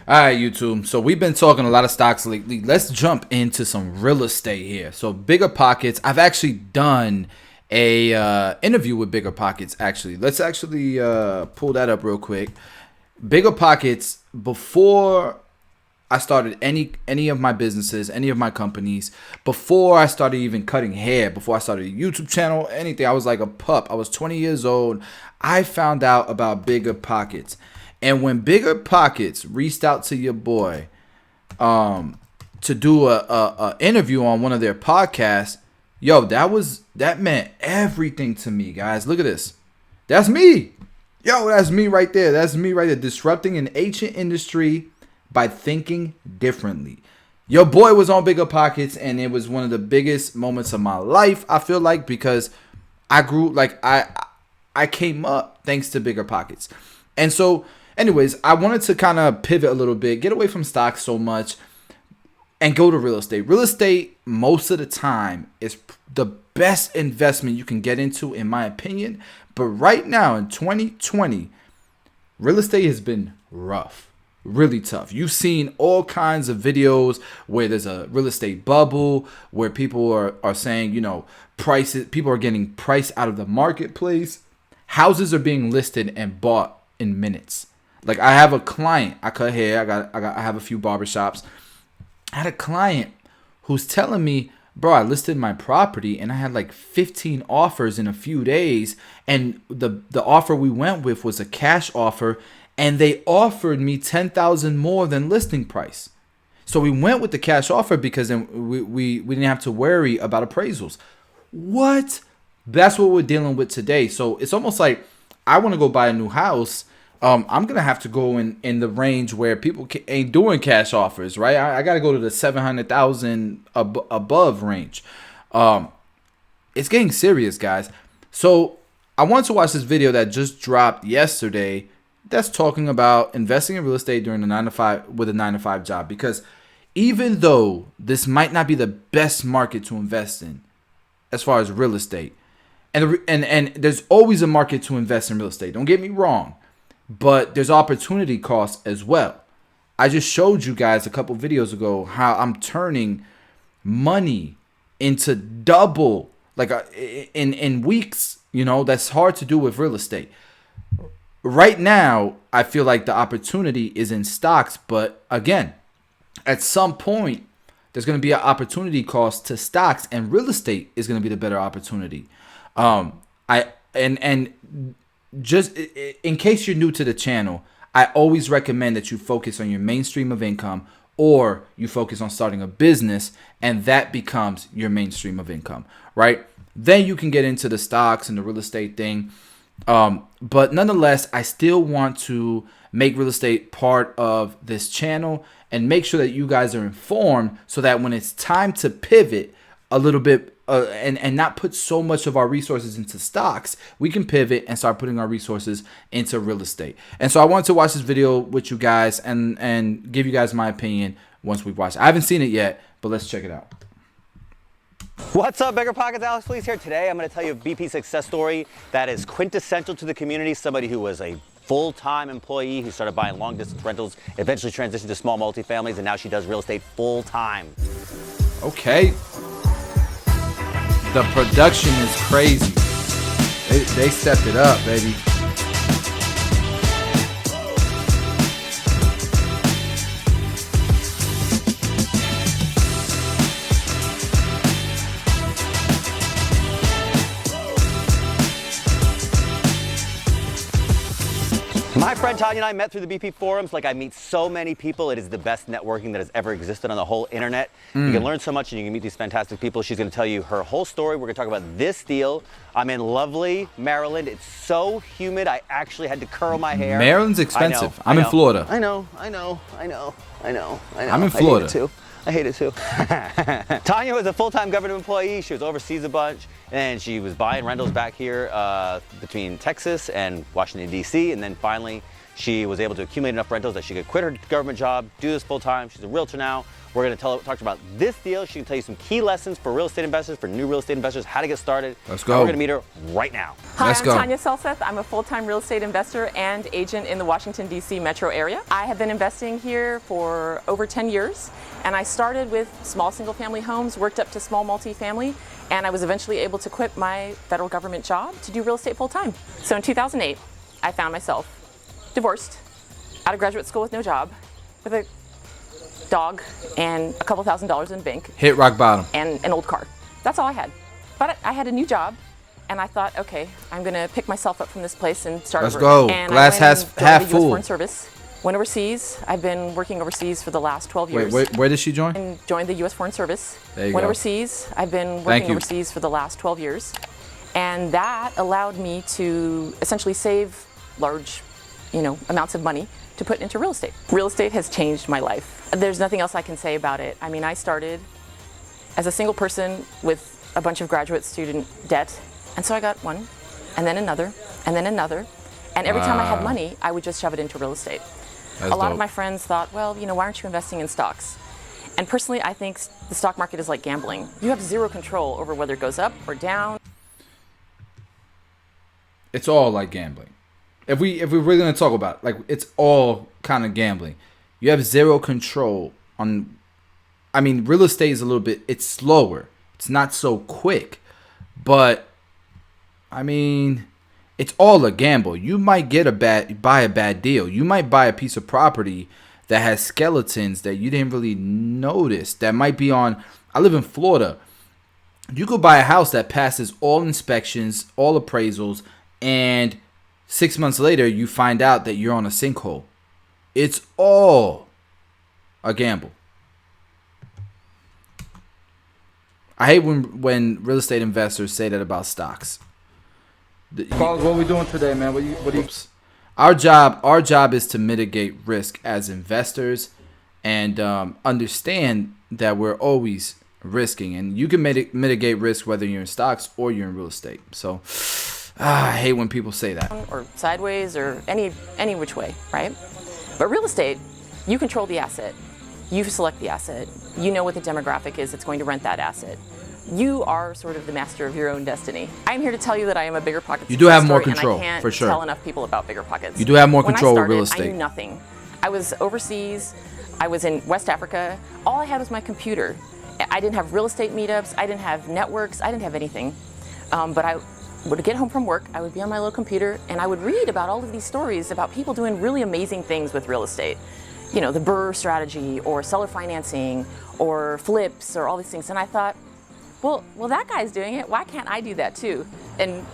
All right, YouTube. So we've been talking a lot of stocks lately. Let's jump into some real estate here. So Bigger Pockets. I've actually done a interview with Bigger Pockets. Actually, let's actually pull that up real quick. Bigger Pockets. Before I started any of my businesses, any of my companies, before I started even cutting hair, before I started a YouTube channel, anything, I was like a pup. I was 20 years old. I found out about Bigger Pockets. And when Bigger Pockets reached out to your boy to do a interview on one of their podcasts, yo, that meant everything to me, guys. Look at this. That's me. Yo, that's me right there. That's me right there. Disrupting an ancient industry by thinking differently. Your boy was on Bigger Pockets, and it was one of the biggest moments of my life, I feel like, because I grew, like, I came up thanks to Bigger Pockets. And so, anyways, I wanted to kind of pivot a little bit, get away from stocks so much, and go to real estate. Real estate, most of the time, is the best investment you can get into, in my opinion. But right now, in 2020, real estate has been rough. Really tough. You've seen all kinds of videos where there's a real estate bubble, where people are saying, prices, people are getting price out of the marketplace. Houses are being listed and bought in minutes. Like, I have a client, I cut hair, I have a few barbershops. I had a client who's telling me, bro, I listed my property and I had like 15 offers in a few days. And the offer we went with was a cash offer. And they offered me $10,000 more than listing price. So we went with the cash offer because then we didn't have to worry about appraisals. What? That's what we're dealing with today. So it's almost like I want to go buy a new house. I'm going to have to go in the range where people ain't doing cash offers, right? I got to go to the 700,000 above range. It's getting serious, guys. So I want to watch this video that just dropped yesterday that's talking about investing in real estate during the 9-to-5 with a 9-to-5 job, because even though this might not be the best market to invest in as far as real estate, and there's always a market to invest in real estate, don't get me wrong, but there's opportunity costs as well. I just showed you guys a couple videos ago how I'm turning money into double, like in weeks. That's hard to do with real estate. Right now, I feel like the opportunity is in stocks, but again, at some point, there's going to be an opportunity cost to stocks, and real estate is going to be the better opportunity. Just in case you're new to the channel, I always recommend that you focus on your main stream of income, or you focus on starting a business, and that becomes your main stream of income, right? Then you can get into the stocks and the real estate thing. But nonetheless, I still want to make real estate part of this channel and make sure that you guys are informed, so that when it's time to pivot a little bit and not put so much of our resources into stocks, we can pivot and start putting our resources into real estate. And so I wanted to watch this video with you guys and give you guys my opinion once we've watched it. I haven't seen it yet, but let's check it out. What's up, Bigger Pockets? Alex Fleece here. Today I'm going to tell you a BP success story that is quintessential to the community. Somebody who was a full-time employee who started buying long-distance rentals, eventually transitioned to small multifamilies, and now she does real estate full-time. Okay. The production is crazy. They stepped it up, baby. My friend Tanya and I met through the BP forums. Like I meet so many people. It is the best networking that has ever existed on the whole internet. You can learn so much and you can meet these fantastic people. She's going to tell you her whole story. We're going to talk about this deal. I'm in lovely Maryland. It's so humid. I actually had to curl my hair. Maryland's expensive. I'm in Florida. I know. I'm in Florida. I hate it too. Tanya was a full-time government employee. She was overseas a bunch, and she was buying rentals back here between Texas and Washington, D.C., and then finally She was able to accumulate enough rentals that she could quit her government job, do this full time. She's a realtor now. We're going to talk to her about this deal. She can tell you some key lessons for real estate investors, for new real estate investors, how to get started. Let's go. And we're going to meet her right now. Hi, Let's I'm go. Tanya Selseth. I'm a full-time real estate investor and agent in the Washington, D.C. metro area. I have been investing here for over 10 years, and I started with small single-family homes, worked up to small multifamily, and I was eventually able to quit my federal government job to do real estate full-time. So in 2008, I found myself divorced, out of graduate school with no job, with a dog and a couple $1,000s in the bank. Hit rock bottom. And an old car. That's all I had. But I had a new job, and I thought, okay, I'm gonna pick myself up from this place and start Let's over. go. And Glass I went half and joined the full. US Foreign Service. Went overseas. I've been working overseas for the last 12 years. Where did she join? And joined the US Foreign Service. There you Went go. overseas. I've been Thank working you. overseas for the last 12 years. And that allowed me to essentially save large, amounts of money to put into real estate. Real estate has changed my life. There's nothing else I can say about it. I mean, I started as a single person with a bunch of graduate student debt. And so I got one, and then another, and then another. And every time I had money, I would just shove it into real estate. That's A lot dope. of my friends thought, well, why aren't you investing in stocks? And personally, I think the stock market is like gambling. You have zero control over whether it goes up or down. It's all like gambling. If we're really gonna talk about it, like, it's all kind of gambling. You have zero control on. I mean, real estate is a little bit. It's slower. It's not so quick, but I mean, it's all a gamble. You might buy a bad deal. You might buy a piece of property that has skeletons that you didn't really notice. That might be on. I live in Florida. You could buy a house that passes all inspections, all appraisals, and 6 months later, you find out that you're on a sinkhole. It's all a gamble. I hate when real estate investors say that about stocks. Carlos, what are we doing today, man? What do you? Our job is to mitigate risk as investors, and understand that we're always risking, and you can mitigate risk whether you're in stocks or you're in real estate. So. I hate when people say that. Or sideways or any which way, right? But real estate, you control the asset. You select the asset. You know what the demographic is that's going to rent that asset. You are sort of the master of your own destiny. I'm here to tell you that I am a Bigger Pockets. You do have more story, control, and I can't for sure. tell enough people about Bigger Pockets. You do have more When control I with real started, estate. I knew nothing. I was overseas. I was in West Africa. All I had was my computer. I didn't have real estate meetups. I didn't have networks. I didn't have anything. But I would get home from work, I would be on my little computer, and I would read about all of these stories about people doing really amazing things with real estate. The BRRRR strategy, or seller financing, or flips, or all these things. And I thought, well, that guy's doing it. Why can't I do that too? And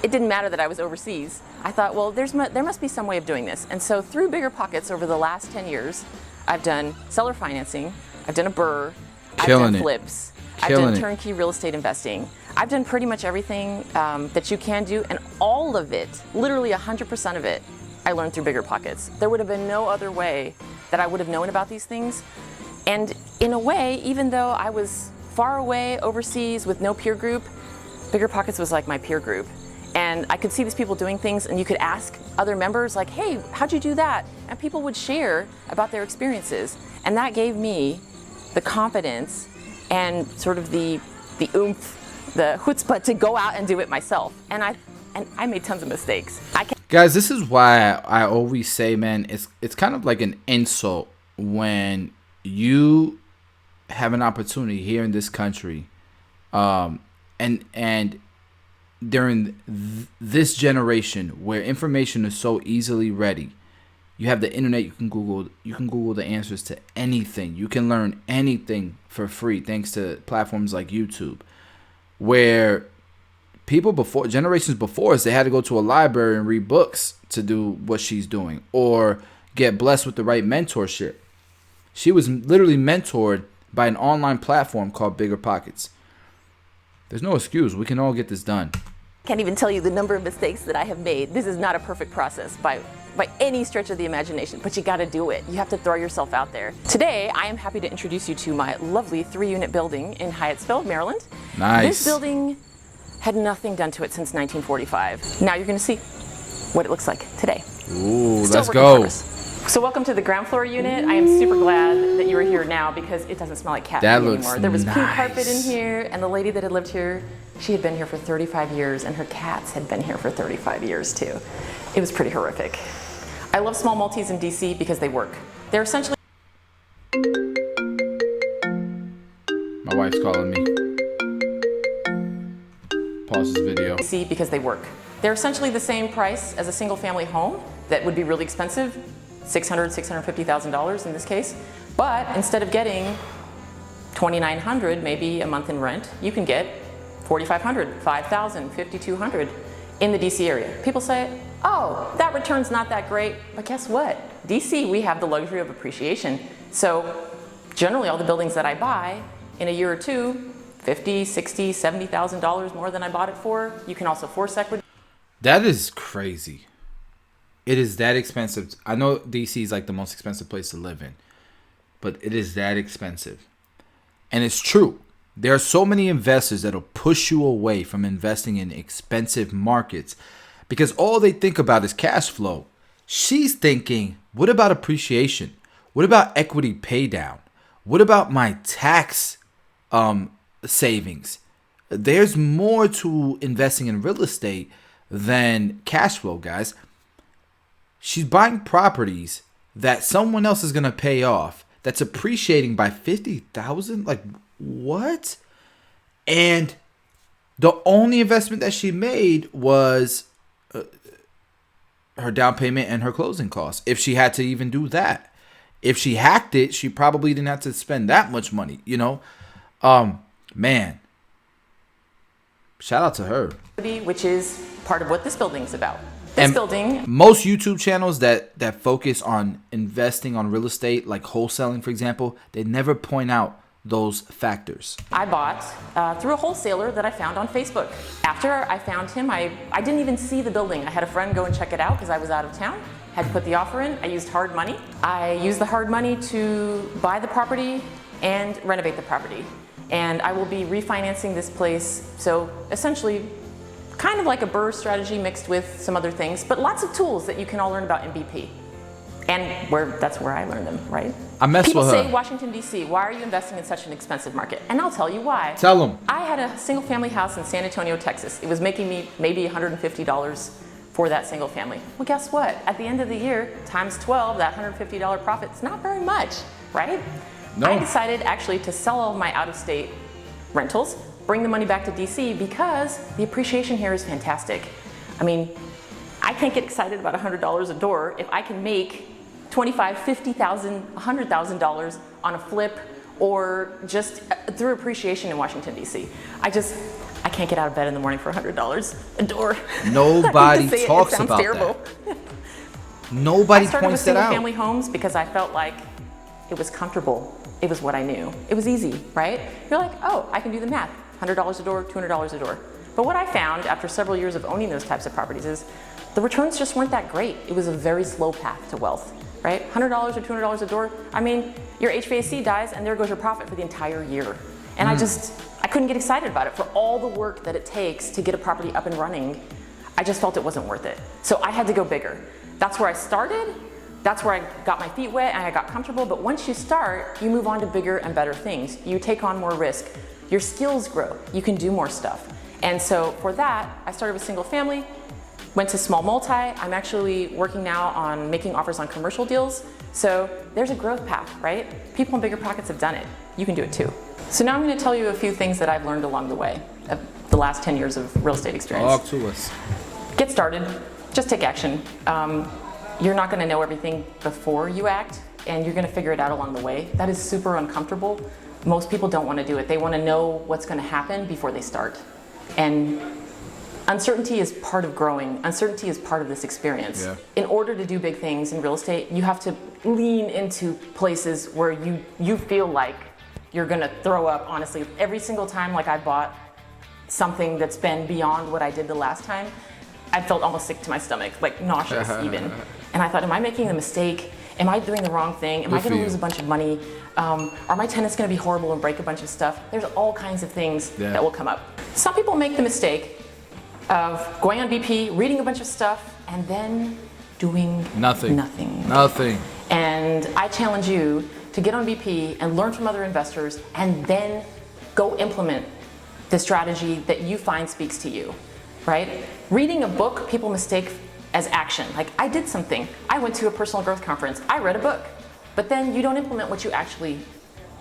it didn't matter that I was overseas. I thought, well, there must be some way of doing this. And so through Bigger Pockets over the last 10 years, I've done seller financing, I've done a BRRRR, I've Killing done it. flips, I've Killing done it. turnkey real estate investing. I've done pretty much everything that you can do, and all of it, literally 100% of it, I learned through Bigger Pockets. There would have been no other way that I would have known about these things. And in a way, even though I was far away overseas with no peer group, Bigger Pockets was like my peer group. And I could see these people doing things, and you could ask other members, like, hey, how'd you do that? And people would share about their experiences. And that gave me the confidence and sort of the oomph, the chutzpah to go out and do it myself. And I made tons of mistakes. Guys, this is why I always say, man, it's kind of like an insult when you have an opportunity here in this country, and during this generation where information is so easily ready. You have the internet. You can Google the answers to anything. You can learn anything for free thanks to platforms like YouTube, where generations before us, they had to go to a library and read books to do what she's doing, or get blessed with the right mentorship. She was literally mentored by an online platform called Bigger Pockets. There's no excuse. We can all get this done. Can't even tell you the number of mistakes that I have made. This is not a perfect process by any stretch of the imagination, but you got to do it. You have to throw yourself out there. Today, I am happy to introduce you to my lovely 3-unit building in Hyattsville, Maryland. Nice. This building had nothing done to it since 1945. Now you're going to see what it looks like today. Ooh, Still let's work in go. progress. So welcome to the ground floor unit. I am super glad that you are here now because it doesn't smell like cat That pee looks anymore. There was pink carpet in nice. here, and the lady that had lived here, she had been here for 35 years, and her cats had been here for 35 years too. It was pretty horrific. I love small multis in DC because they work. They're essentially... My wife's calling me. Pause this video. DC because they work. They're essentially the same price as a single family home that would be really expensive, $600,000, $650,000 in this case. But instead of getting $2,900 maybe a month in rent, you can get $4,500, $5,000, $5,200 in the DC area. People say, oh, that return's not that great, but guess what? DC, we have the luxury of appreciation. So generally all the buildings that I buy in a year or two, $50,000, $60,000, $70,000 more than I bought it for. You can also force equity. That is crazy. It is that expensive. I know DC is like the most expensive place to live in, but it is that expensive. And it's true. There are so many investors that'll push you away from investing in expensive markets because all they think about is cash flow. She's thinking, what about appreciation? What about equity pay down? What about my tax savings? There's more to investing in real estate than cash flow, guys. She's buying properties that someone else is going to pay off that's appreciating by 50,000. Like, what? And the only investment that she made was her down payment and her closing costs, if she had to even do that. If she hacked it, she probably didn't have to spend that much money, you know? Man, shout out to her. Which is part of what this building is about. This building, most YouTube channels that focus on investing on real estate, like wholesaling, for example, they never point out those factors. I bought through a wholesaler that I found on Facebook. After I found him, I didn't even see the building. I had a friend go and check it out because I was out of town. Had to put the offer in. I used hard money. I used the hard money to buy the property and renovate the property. And I will be refinancing this place. So essentially, kind of like a BRRRR strategy mixed with some other things, but lots of tools that you can all learn about in BP. And that's where I learned them, right? I messed People with her. say, Washington, D.C., why are you investing in such an expensive market? And I'll tell you why. Tell them. I had a single family house in San Antonio, Texas. It was making me maybe $150 for that single family. Well, guess what? At the end of the year, times 12, that $150 profit is not very much, right? No. I decided actually to sell all of my out-of-state rentals, bring the money back to DC because the appreciation here is fantastic. I mean, I can't get excited about $100 a door if I can make $25,000, $50,000, $100,000 on a flip or just through appreciation in Washington, D.C. I can't get out of bed in the morning for $100 a door. Nobody talks it about terrible. that. Nobody I started with points that out. single-family homes because I felt like it was comfortable. It was what I knew. It was easy, right? You're like, oh, I can do the math. $100 a door, $200 a door. But what I found after several years of owning those types of properties is the returns just weren't that great. It was a very slow path to wealth, right? $100 or $200 a door. I mean, your HVAC dies and there goes your profit for the entire year. And I couldn't get excited about it. For all the work that it takes to get a property up and running, I just felt it wasn't worth it. So I had to go bigger. That's where I started. That's where I got my feet wet and I got comfortable. But once you start, you move on to bigger and better things. You take on more risk. Your skills grow. You can do more stuff. And so for that, I started with single family, went to small multi. I'm actually working now on making offers on commercial deals. So there's a growth path, right? People in bigger pockets have done it. You can do it too. So now I'm going to tell you a few things that I've learned along the way of the last 10 years of real estate experience. Talk to us. Get started. Just take action. You're not going to know everything before you act, and you're going to figure it out along the way. That is super uncomfortable. Most people don't want to do it. They want to know what's going to happen before they start. And uncertainty is part of growing. Uncertainty is part of this experience. Yeah. In order to do big things in real estate, you have to lean into places where you feel like you're going to throw up, honestly. Every single time, like I bought something that's been beyond what I did the last time, I felt almost sick to my stomach, like nauseous even. And I thought, am I making a mistake? Am I doing the wrong thing? Am I going to lose a bunch of money? Are my tenants going to be horrible and break a bunch of stuff? There's all kinds of things that will come up. Some people make the mistake of going on BP, reading a bunch of stuff, and then doing Nothing. nothing. Nothing. And I challenge you to get on BP and learn from other investors and then go implement the strategy that you find speaks to you, right? Reading a book, people mistake as action. Like, I did something. I went to a personal growth conference. I read a book. But then you don't implement what you actually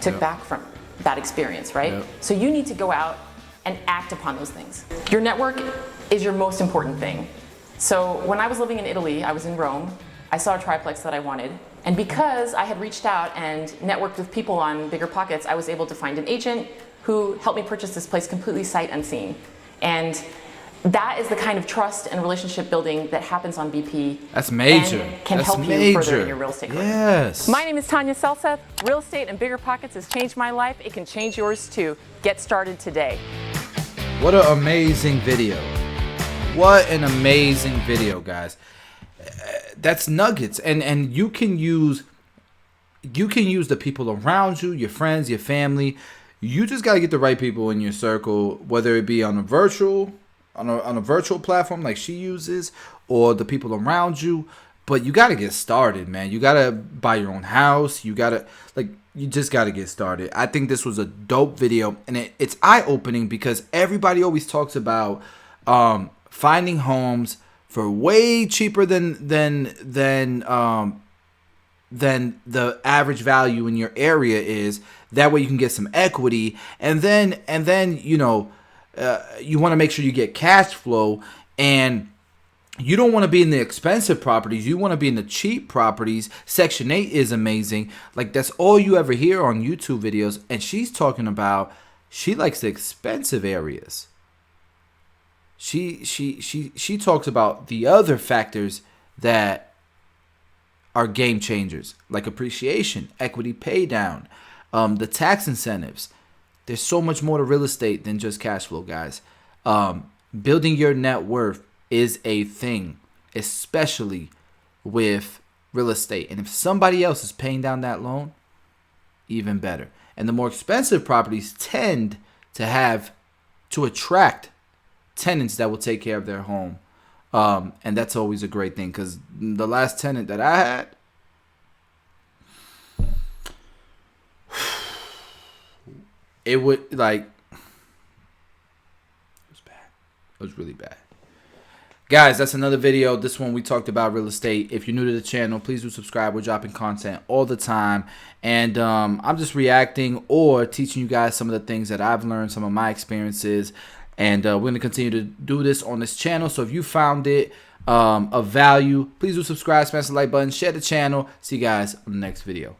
took back from that experience, right? Yep. So you need to go out and act upon those things. Your network is your most important thing. So when I was living in Italy, I was in Rome, I saw a triplex that I wanted. And because I had reached out and networked with people on Bigger Pockets, I was able to find an agent who helped me purchase this place completely sight unseen. And that is the kind of trust and relationship building that happens on BP. That's major. And can That's help major. you further in your real estate career. Yes. My name is Tanya Selseth. Real estate and Bigger Pockets has changed my life. It can change yours too. Get started today. What an amazing video. What an amazing video, guys. That's nuggets. And you can use the people around you, your friends, your family. You just got to get the right people in your circle, whether it be on a virtual platform like she uses, or the people around you. But you got to get started, man. You got to buy your own house. You just got to get started. I think this was a dope video, and it's eye-opening because everybody always talks about finding homes for way cheaper than the average value in your area is. That way you can get some equity, and then you know, you want to make sure you get cash flow, and you don't want to be in the expensive properties. You want to be in the cheap properties. Section 8 is amazing. Like, that's all you ever hear on YouTube videos. And she's talking about she likes the expensive areas. She talks about the other factors that are game changers, like appreciation, equity pay down, the tax incentives. There's so much more to real estate than just cash flow, guys. Building your net worth is a thing, especially with real estate. And if somebody else is paying down that loan, even better. And the more expensive properties tend to attract tenants that will take care of their home. And that's always a great thing, because the last tenant that I had, it was bad. It was really bad. Guys, that's another video. This one we talked about real estate. If you're new to the channel, please do subscribe. We're dropping content all the time. And I'm just reacting or teaching you guys some of the things that I've learned, some of my experiences. And we're going to continue to do this on this channel. So if you found it of value, please do subscribe, smash the like button, share the channel. See you guys on the next video.